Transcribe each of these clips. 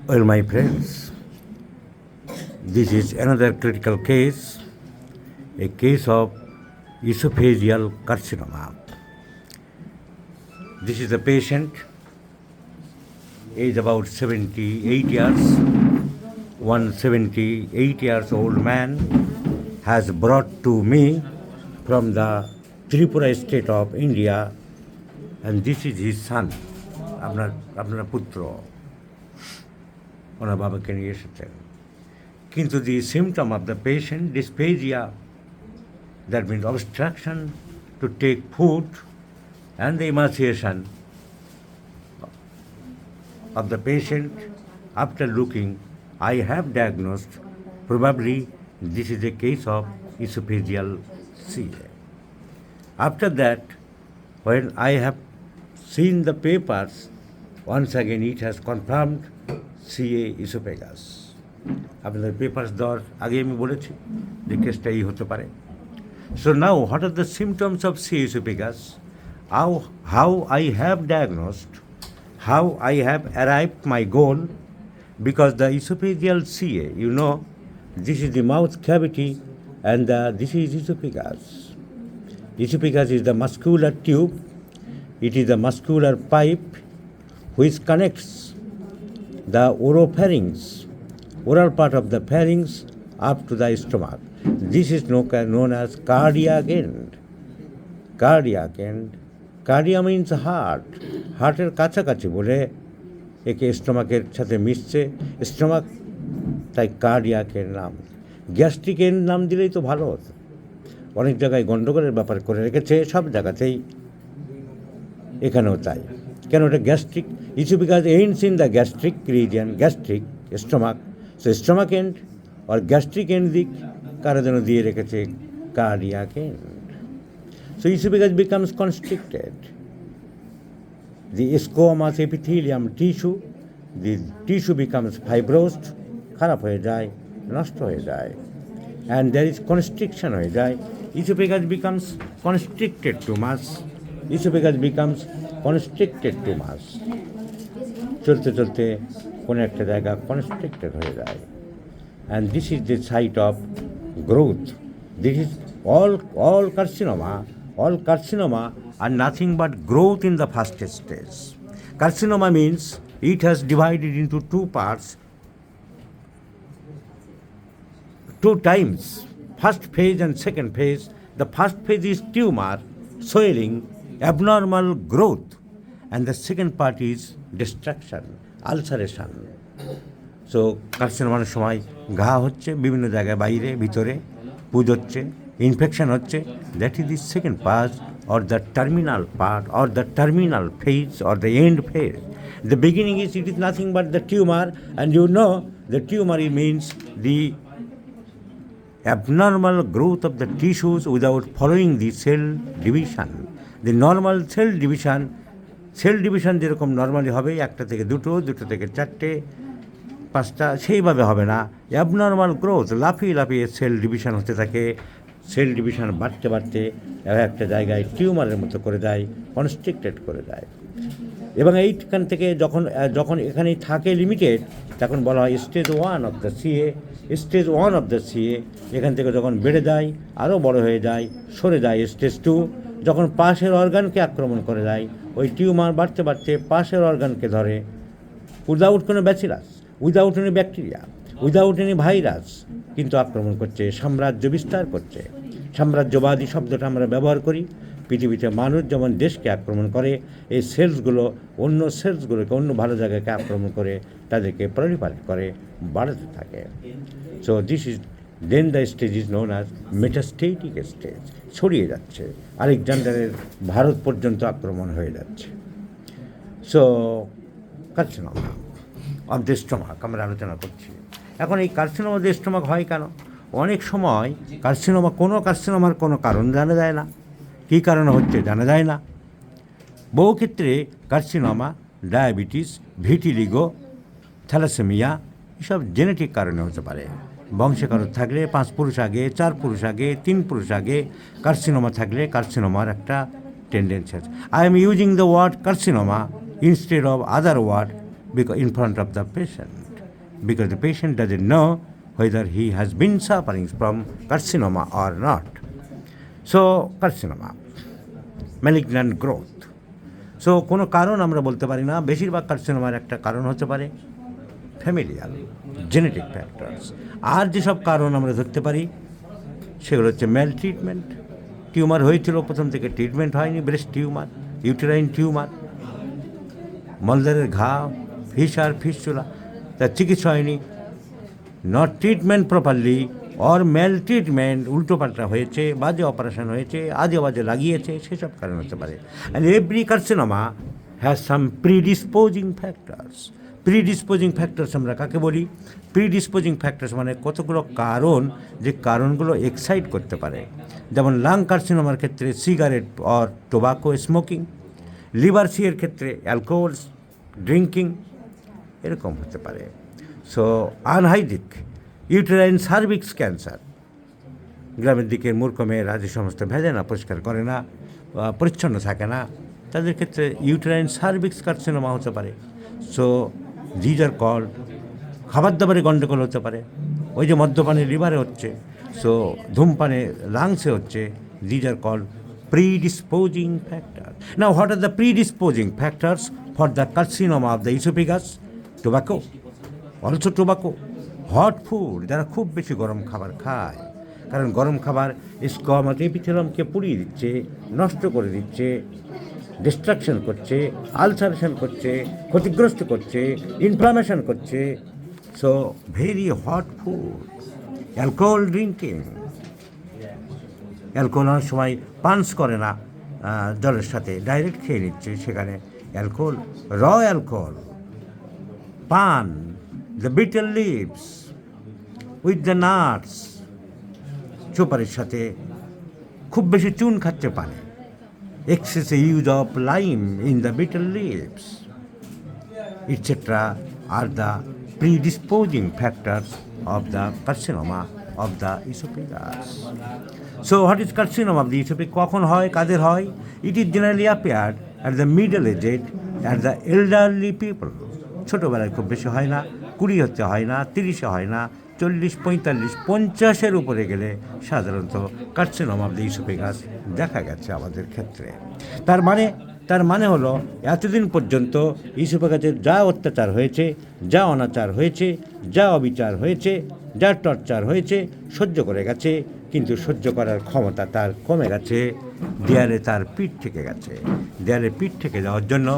Well, my friends, this is another critical case, a case of esophageal carcinoma. This is a patient, age about 78 years. One 78 years old man has brought to me from the Tripura state of India, and this is his son, আপনার পুত্র ওনার বাবাকে নিয়ে এসেছেন। কিন্তু the symptom of the patient, dysphagia, that means obstruction to take food, and the emaciation of the patient, after looking, I have diagnosed probably this is a case of esophageal CA. After that, when I have seen the papers, once again it has confirmed CA esophagus. আপনাদের papers দেওয়ার আগে আমি বলেছি যে কেসটা এই হতে পারে। So now, what are the symptoms of CA esophagus? How I have diagnosed, how I have arrived my goal, because the esophageal CA, this is the mouth cavity and this is esophagus. Esophagus is the muscular tube. It is the muscular pipe which connects the oropharynx, oral part of the pharynx, up to the stomach. This is known as cardiac end. Cardiac end. Cardia means heart. হার্টের কাছাকাছি বলে একে স্টোমাকের সাথে মিশছে, stomach, তাই কার্ডিয়াকের নাম। গ্যাস্ট্রিকের নাম দিলেই তো ভালো হতো। অনেক জায়গায় গণ্ডগোলের ব্যাপার করে রেখেছে, সব জায়গাতেই, এখানেও তাই। কেন এটা gastric? esophagus ends in the gastric region, gastric, stomach. So stomach end or gastric end দিক কারো যেন দিয়ে রেখেছে cardiac end. So esophagus becomes constricted. The squamous epithelium tissue, the tissue becomes fibrosed, খারাপ হয়ে যায়, নষ্ট হয়ে যায়, and there is constriction হয়ে যায়. Esophagus becomes constricted too much. Esophagus becomes constricted too much. চলতে চলতে কোনো একটা জায়গা constricted হয়ে যায়, and this is the site of growth. This is all carcinoma are nothing but growth in the first stage. Carcinoma means it has divided into two parts, two times, first phase and second phase. The first phase is tumor, swelling, abnormal growth, and the second part is destruction, ulceration. So carcinoma সময় ঘা হচ্ছে বিভিন্ন জায়গায়, বাইরে ভিতরে, পুজ হচ্ছে, infection হচ্ছে, that is the second part or the terminal part or the terminal phase or the end phase. The beginning is, it is nothing but the tumor, and the tumor means the abnormal growth of the tissues without following the cell division. The normal cell division যেরকম normally হবে, একটা থেকে দুটো, দুটো থেকে চারটে, পাঁচটা, সেইভাবে হবে না। অ্যাবনর্মাল গ্রোথ, লাফিয়ে সেল ডিভিশন হতে থাকে। সেল ডিভিশন বাড়তে বাড়তে একটা জায়গায় টিউমারের মতো করে দেয়, কনস্ট্রিক্টেড করে দেয়। এবং এইখান থেকে যখন এখানেই থাকে লিমিটেড, তখন বলা হয় stage 1 of the CA. Stage 1 of the CA এখান থেকে যখন বেড়ে যায়, আরও বড় হয়ে যায়, সরে যায় স্টেজ 2, যখন পাশের অর্গানকে আক্রমণ করে দেয়, ওই টিউমার বাড়তে বাড়তে পাশের অর্গানকে ধরে, উইদাউট কোনো bacillus, without any bacteria, without any virus, কিন্তু আক্রমণ করছে, সাম্রাজ্য বিস্তার করছে। সাম্রাজ্যবাদী শব্দটা আমরা ব্যবহার করি। পৃথিবীতে মানুষ যেমন দেশকে আক্রমণ করে, এই সেলসগুলো অন্য সেলসগুলোকে, অন্য ভালো জায়গাকে আক্রমণ করে, তাদেরকে প্রলিফারেট করে, বাড়াতে থাকে। So this is then the stage is known as metastatic stage. ছড়িয়ে যাচ্ছে, আলেকজান্ডারের ভারত পর্যন্ত আক্রমণ হয়ে যাচ্ছে। So carcinoma of the stomach আমরা আলোচনা করছি। এখন এই কার্সিনোমা অফ দ্য স্টোমাক হয় কেন? অনেক সময় কার্সিনোমার কোনো কারণ জানা যায় না, কী কারণে হচ্ছে জানা যায় না। বহু ক্ষেত্রে কার্সিনোমা, ডায়াবেটিস, ভিটিলিগো, থ্যালাসেমিয়া এসব জেনেটিক কারণে হতে পারে। বংশে কারো থাকলে 5 পুরুষ আগে, 4 পুরুষ আগে, 3 পুরুষ আগে কার্সিনোমা থাকলে কার্সিনোমার একটা টেন্ডেন্সি আছে। I am using the word carcinoma instead of other word in front of the patient. because the patient doesn't know whether he has been suffering from carcinoma or not. So, carcinoma, malignant growth. So কোনো কারণ আমরা বলতে পারি না, বেশিরভাগ কার্সিনোমার একটা কারণ হতে পারে ফ্যামিলিয়াল জেনেটিক ফ্যাক্টরস। আর যেসব কারণ আমরা ধরতে পারি সেগুলো হচ্ছে ম্যাল ট্রিটমেন্ট। টিউমার হয়েছিল, প্রথম থেকে ট্রিটমেন্ট হয়নি, ব্রেস্ট টিউমার, ইউটেরাইন টিউমার, মলদারের ঘা, ফিসার, ফিস্টুলা, তার চিকিৎসা হয়নি, not treatment properly or maltreatment, উল্টোপাল্টা হয়েছে, বাজে অপারেশন হয়েছে, আজে বাজে লাগিয়েছে, সেসব কারণ হতে পারে। And every carcinoma has some predisposing factors. Predisposing factors আমরা কাকে বলি? প্রিডিসপোজিং ফ্যাক্টরস মানে কতগুলো কারণ, যে কারণগুলো এক্সাইট করতে পারে। যেমন লাং কার্সিনোমার ক্ষেত্রে cigarette or tobacco smoking, liver সিয়ের ক্ষেত্রে অ্যালকোহল ড্রিঙ্কিং, এরকম হতে পারে। So unhygienic uterine cervix cancer, গ্রামের দিকের মূর্খ মেয়েরা যে সমস্ত ভেজে না, পরিষ্কার করে না, পরিচ্ছন্ন থাকে না, তাদের ক্ষেত্রে ইউটেরাইন সার্ভিক্স কার্সিনোমা হতে পারে। So these are called. খাবার দাবারে গণ্ডগোল হতে পারে, ওই যে মদ্যপানে লিভারে হচ্ছে, সো ধূমপানে লাংসে হচ্ছে, these are called predisposing factors. Now, what are the predisposing factors for the carcinoma of the esophagus? Tobacco, also tobacco. Hot food, যারা খুব বেশি গরম খাবার খায়, কারণ গরম খাবার স্কোয়ামাস এপিথেলিয়ামকে পুড়িয়ে দিচ্ছে, নষ্ট করে দিচ্ছে, ডিস্ট্রাকশন করছে, আলসারেশন করছে, ক্ষতিগ্রস্ত করছে, ইনফ্লামেশন করছে। So very hot food. Alcohol drinking, alcohol অনেক সময় পাঞ্চ করে না, জলের সাথে ডাইরেক্ট খেয়ে নিচ্ছে, সেখানে অ্যালকোহল, র alcohol, paan, the betel leaves with the nuts, সুপারির সাথে খুব বেশি চুন খাচ্ছে পানে, excessive use of lime in the betel leaves, etcetera আর the predisposing factors of the carcinoma of the esophagus. So what is carcinoma of the esophagus? কখন হয়, কাদের হয়? It is generally appeared at the middle aged, at the elderly people. ছোটোবেলায় খুব বেশি হয় না, 20 হতে হয় না, 30-এ হয় না, 40, 45, 50-এর উপরে গেলে সাধারণত কার্সিনোমা অফ দ্য ইসোফেগাস দেখা গেছে আমাদের ক্ষেত্রে। তার মানে হলো এতদিন পর্যন্ত ইসোফেগাসের যা অত্যাচার হয়েছে, যা অনাচার হয়েছে, যা অবিচার হয়েছে, যা টর্চার হয়েছে, সহ্য করে গেছে, কিন্তু সহ্য করার ক্ষমতা তার কমে গেছে, দেয়ালে তার পিঠ থেকে গেছে। দেয়ালে পিঠ থেকে যাওয়ার জন্য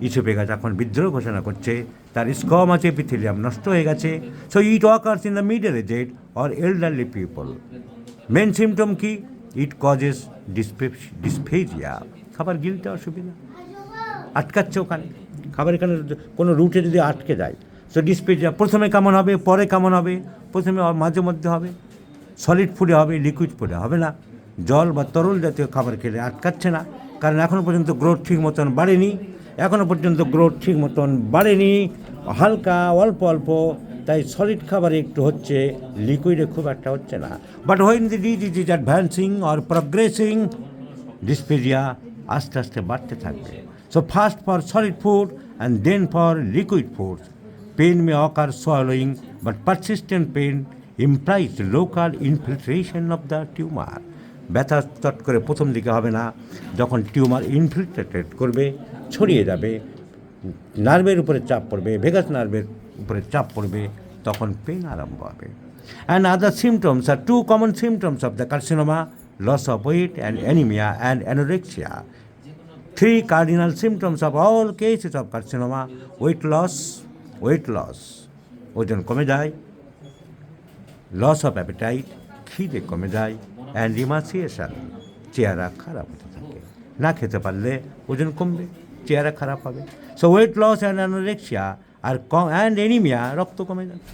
ইসোফেগাস এখন বিদ্রোহ ঘোষণা করছে, তার স্কোয়ামাস এপিথেলিয়াম নষ্ট হয়ে গেছে। So it occurs in the middle aged or elderly people. Main symptom কি? ইট কজেস ডিসফেজিয়া, খাবার গিলতে অসুবিধা, আটকাচ্ছে ওখানে, খাবার এখানে কোনো রুটে যদি আটকে যায়, সো ডিসফেজিয়া। প্রথমে কেমন হবে, পরে কেমন হবে? প্রথমে মাঝে মধ্যে হবে, সলিড ফুডে হবে, লিকুইড ফুডে হবে না। জল বা তরল জাতীয় খাবার খেলে আটকাচ্ছে না, কারণ এখনও পর্যন্ত গ্রোথ ঠিক মতন বাড়েনি, হালকা অল্প অল্প, তাই সলিড খাবারে একটু হচ্ছে, লিকুইডে খুব একটা হচ্ছে না। But when the disease is advancing or progressing, dysphagia আস্তে আস্তে বাড়তে থাকবে। So first for solid food and then for liquid food. Pain may occur swallowing, but persistent pain implies local infiltration of the tumor. ব্যথা চট করে প্রথম দিকে হবে না, যখন টিউমার ইনফিল্ট্রেটেড করবে, ছড়িয়ে যাবে, নার্ভের উপরে চাপ পড়বে, ভেগাস নার্ভের উপরে চাপ পড়বে, তখন পেন আরম্ভ হবে। And other symptoms are two common symptoms of the carcinoma: loss of weight and anaemia and anorexia. 3 cardinal symptoms of all cases of carcinoma: weight loss, ওজন কমে যায়, লস অফ অ্যাপিটাইট, খিদে কমে যায়, অ্যান্ড ইমাসিয়েশন, চেহারা খারাপ হতে থাকে। না খেতে পারলে ওজন কমবে, চেহারা খারাপ হবে। So weight loss and anorexia আর অ্যান্ড এনিমিয়া, রক্ত কমে যাবে,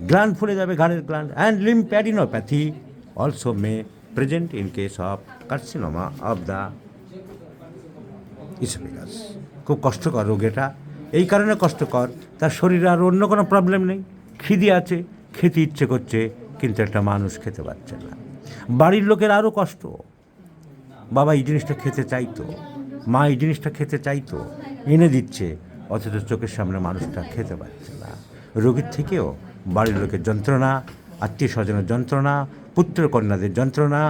গ্ল্যান্ড ফুলে যাবে, ঘাড়ের gland, and lymphadenopathy also may present in case of carcinoma of the oesophagus. খুব কষ্টকর রোগ এটা, এই কারণে কষ্টকর, তার শরীরে আর অন্য কোনো প্রবলেম নেই, খিদে আছে, খেতে ইচ্ছে করছে, কিন্তু একটা মানুষ খেতে পারছে না। বাড়ির লোকের আরও কষ্ট, বাবা এই জিনিসটা খেতে চাইতো, মা এই জিনিসটা খেতে চাইতো, এনে দিচ্ছে, অথচ চোখের সামনে মানুষটা খেতে পারছে না। রোগীর থেকেও বাড়ির লোকের যন্ত্রণা, আত্মীয় স্বজনের যন্ত্রণা, পুত্র কন্যাদের যন্ত্রণা,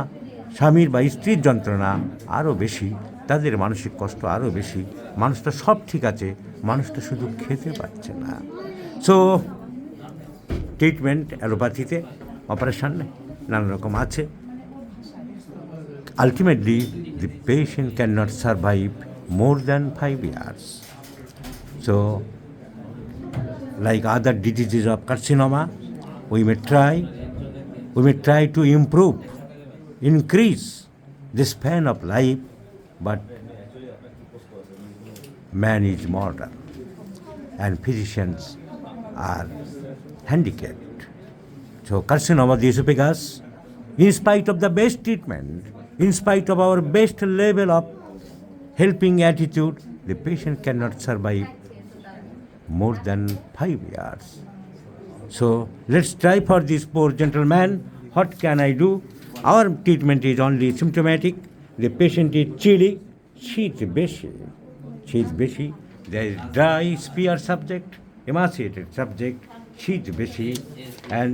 স্বামীর বা স্ত্রীর যন্ত্রণা আরও বেশি, তাদের মানসিক কষ্ট আরও বেশি। মানুষটা সব ঠিক আছে, মানুষটা শুধু খেতে পারছে না। সো ট্রিটমেন্ট অ্যালোপ্যাথিতে অপারেশন নানা রকম আছে। Ultimately, the patient cannot survive more than 5 years. So, like other diseases of carcinoma, we may try to improve, increase the span of life, but man is mortal and physicians are handicapped. So carcinoma of the esophagus, in spite of the best treatment, in spite of our best level of helping attitude, the patient cannot survive more than 5 years. So let's try for this poor gentleman. What can I do? Our treatment is only symptomatic. The patient is chilly, she is busy. There is dry spear subject, emaciated subject, she is busy, and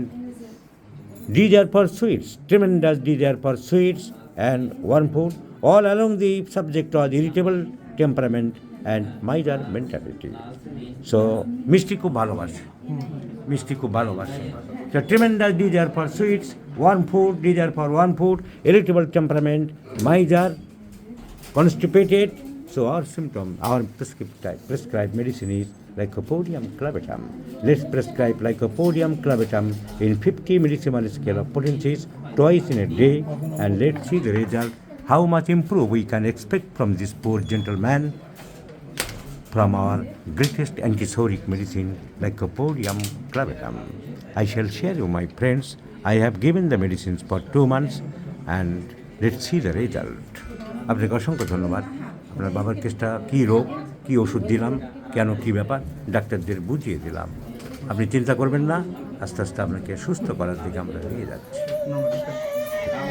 desire for sweets, tremendous desire for sweets and warm food. All along the subject was irritable temperament and miser mentality. So মিষ্টি খুব ভালোবাসে। So tremendous desire for sweets, desire for warm food, irritable temperament, miser, constipated. So our symptom, our prescribed medicine is Lycopodium clavatum. Let's prescribe Lycopodium clavatum in 50 millisiemens scale of potencies twice in a day, and let's see the result. How much improve we can expect from this poor gentleman from our greatest antisoric medicine, Lycopodium clavatum. I shall share you, my friends. I have given the medicines for 2 months, and let's see the result. আপনাকে অসংখ্য ধন্যবাদ। আপনার বাবার কেসটা কী রোগ, কী ওষুধ দিলাম, কেন কী ব্যাপার ডাক্তারদের বুঝিয়ে দিলাম। আপনি চিন্তা করবেন না, আস্তে আস্তে আপনাকে সুস্থ করার দিকে আমরা নিয়ে যাচ্ছি। নমস্কার।